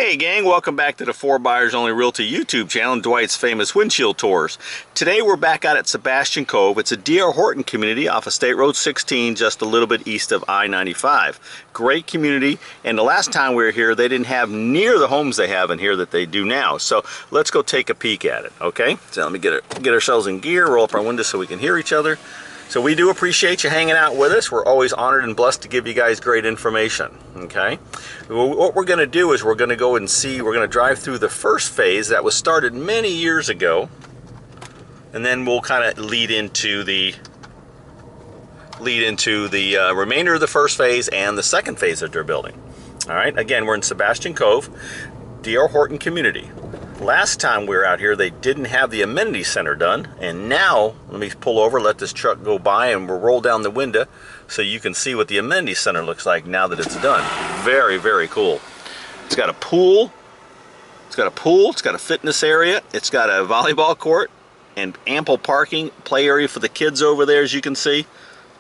Hey gang, welcome back to the 4 Buyers Only Realty YouTube channel and Dwight's famous windshield tours. Today we're back out at Sebastian Cove. It's a DR Horton community off of State Road 16, just a little bit east of I-95. Great community, and the last time we were here they didn't have near the homes they have in here that they do now. So let's go take a peek at it, okay? So let me get ourselves in gear, roll up our windows so we can hear each other. So we do appreciate you hanging out with us. We're always honored and blessed to give you guys great information, okay? What we're going to do is we're going to go and see, we're going to drive through the first phase that was started many years ago, and then we'll kind of lead into the remainder of the first phase and the second phase that they're building. All right, again, we're in Sebastian Cove, DR Horton community. Last time we were out here, they didn't have the amenity center done, and now, let me pull over, let this truck go by, and we'll roll down the window so you can see what the amenity center looks like now that it's done. Very, very cool. It's got a pool, it's got a fitness area, it's got a volleyball court, and ample parking, play area for the kids over there, as you can see.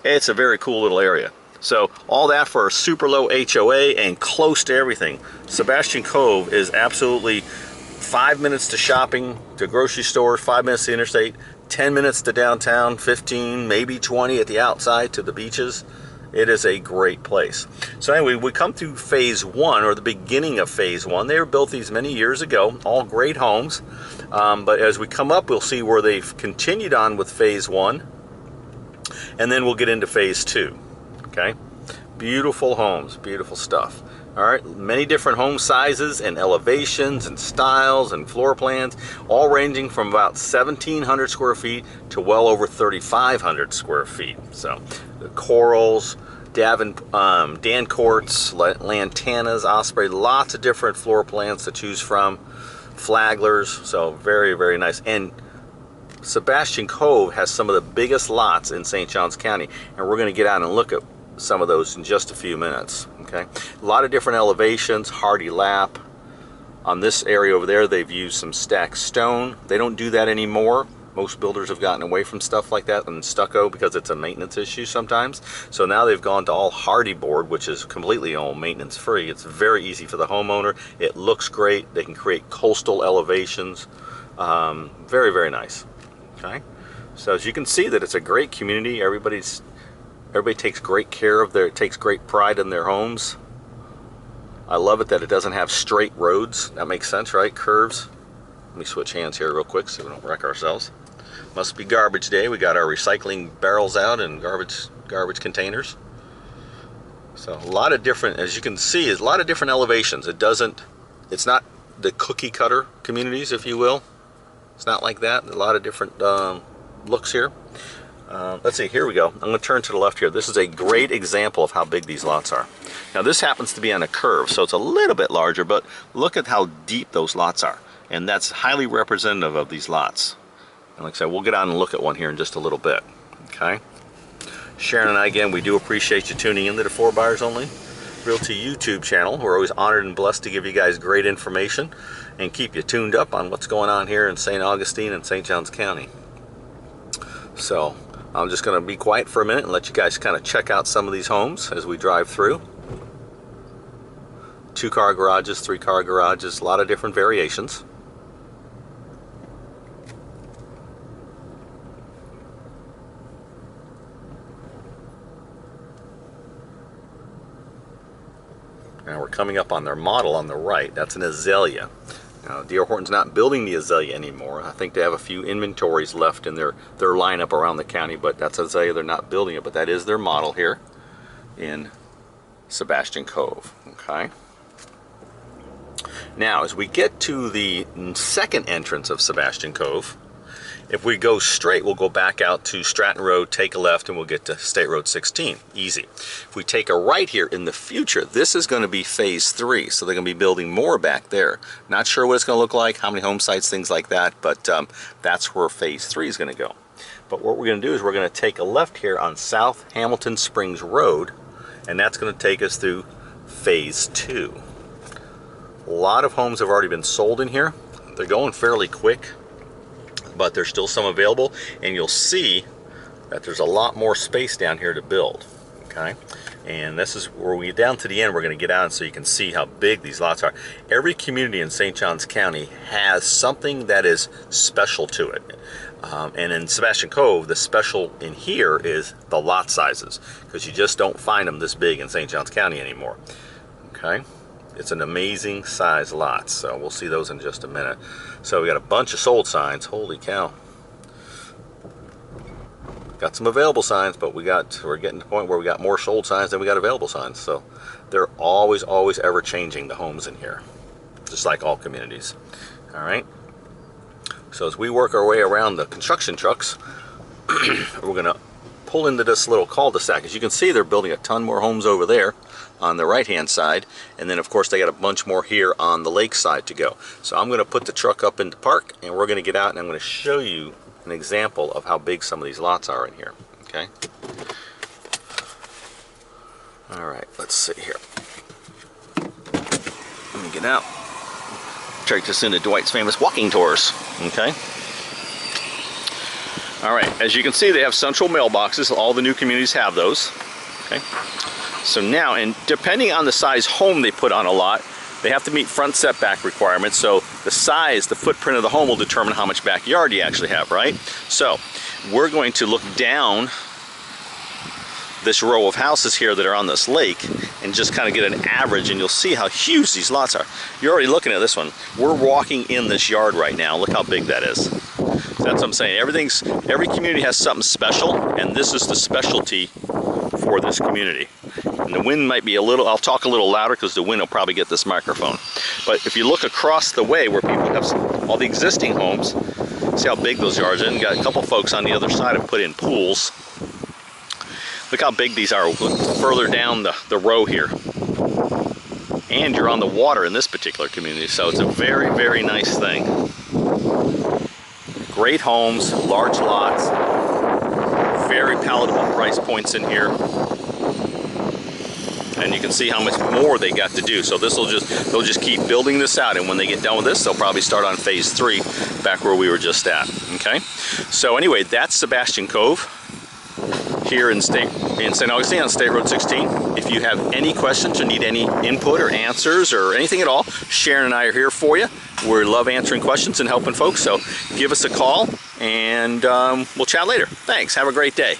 It's a very cool little area. So all that for a super low HOA and close to everything. Sebastian Cove is absolutely 5 minutes to shopping, to grocery stores, 5 minutes to interstate, 10 minutes to downtown, 15, maybe 20 at the outside to the beaches. It is a great place. So anyway, we come through phase one, or the beginning of phase one. They were built these many years ago, all great homes. But as we come up, we'll see where they've continued on with phase one, and then we'll get into phase two, okay? Beautiful homes, beautiful stuff. All right, many different home sizes and elevations and styles and floor plans, all ranging from about 1,700 square feet to well over 3,500 square feet. So the corals, Dancourts, Lantanas, Osprey, lots of different floor plans to choose from, Flagglers, so very, very nice. And Sebastian Cove has some of the biggest lots in St. Johns County, and we're going to get out and look at some of those in just a few minutes. Okay, a lot of different elevations, hardy lap. On this area over there, they've used some stacked stone. They don't do that anymore. Most builders have gotten away from stuff like that and stucco because it's a maintenance issue sometimes. So now they've gone to all hardy board, which is completely all maintenance free. It's very easy for the homeowner. It looks great. They can create coastal elevations. Very, very nice. Okay, so as you can see that it's a great community. Everybody takes great care of takes great pride in their homes. I love it that it doesn't have straight roads. That makes sense, right? Curves. Let me switch hands here real quick so we don't wreck ourselves. Must be garbage day. We got our recycling barrels out and garbage containers. So a lot of different, as you can see, is a lot of different elevations. It's not the cookie cutter communities, if you will. It's not like that. A lot of different looks here. Let's see, here we go. I'm going to turn to the left here. This is a great example of how big these lots are. Now this happens to be on a curve, so it's a little bit larger, but look at how deep those lots are. And that's highly representative of these lots. And like I said, we'll get on and look at one here in just a little bit. Okay? Sharon and I, again, we do appreciate you tuning into the 4 Buyers Only Realty YouTube channel. We're always honored and blessed to give you guys great information and keep you tuned up on what's going on here in St. Augustine and St. Johns County. So I'm just going to be quiet for a minute and let you guys kind of check out some of these homes as we drive through. 2-car garages, 3-car garages, a lot of different variations. Now we're coming up on their model on the right. That's an azalea. Now, DR Horton's not building the azalea anymore. I think they have a few inventories left in their lineup around the county, but that's azalea. They're not building it, but that is their model here in Sebastian Cove. Okay. Now, as we get to the second entrance of Sebastian Cove, if we go straight, we'll go back out to Stratton Road, take a left, and we'll get to State Road 16. Easy. If we take a right here in the future, this is going to be phase 3, so they're going to be building more back there. Not sure what it's going to look like, how many home sites, things like that, but that's where phase 3 is going to go. But what we're going to do is we're going to take a left here on South Hamilton Springs Road, and that's going to take us through phase 2. A lot of homes have already been sold in here. They're going fairly quick, but there's still some available, and you'll see that there's a lot more space down here to build. Okay, And this is where we get down to the end, we're going to get out so you can see how big these lots are. Every community in St. Johns County has something that is special to it. And in Sebastian Cove, the special in here is the lot sizes, because you just don't find them this big in St. Johns County anymore. Okay, it's an amazing size lot, so we'll see those in just a minute. So we got a bunch of sold signs. Holy cow. Got some available signs, but we're getting to the point where we got more sold signs than we got available signs. So they're always ever changing the homes in here, just like all communities. All right. So as we work our way around the construction trucks, we're gonna pull into this little cul-de-sac. As you can see, they're building a ton more homes over there on the right-hand side, and then of course they got a bunch more here on the lake side to go. So I'm gonna put the truck up into park, and we're gonna get out, and I'm gonna show you an example of how big some of these lots are in here. Okay. All right, let's see here. Let me get out. Take this into Dwight's famous walking tours. Okay. All right, as you can see, they have central mailboxes. All the new communities have those. Okay. So now, and depending on the size home they put on a lot, they have to meet front setback requirements. So the size, the footprint of the home will determine how much backyard you actually have, right? So we're going to look down this row of houses here that are on this lake and just kind of get an average, and you'll see how huge these lots are. You're already looking at this one. We're walking in this yard right now. Look how big that is. So that's what I'm saying. Every community has something special, and this is the specialty for this community. And the wind might be a little, I'll talk a little louder because the wind will probably get this microphone. But if you look across the way where people have all the existing homes, see how big those yards are. And got a couple folks on the other side have put in pools. Look how big these are. Look further down the row here. And you're on the water in this particular community, so it's a very nice thing. Great homes, large lots, very palatable price points in here. And you can see how much more they got to do. So they'll just keep building this out, and when they get done with this, they'll probably start on phase 3, back where we were just at. Okay. So anyway, that's Sebastian Cove here in St. Augustine on State Road 16. If you have any questions or need any input or answers or anything at all, Sharon and I are here for you. We love answering questions and helping folks. So give us a call, and we'll chat later. Thanks. Have a great day.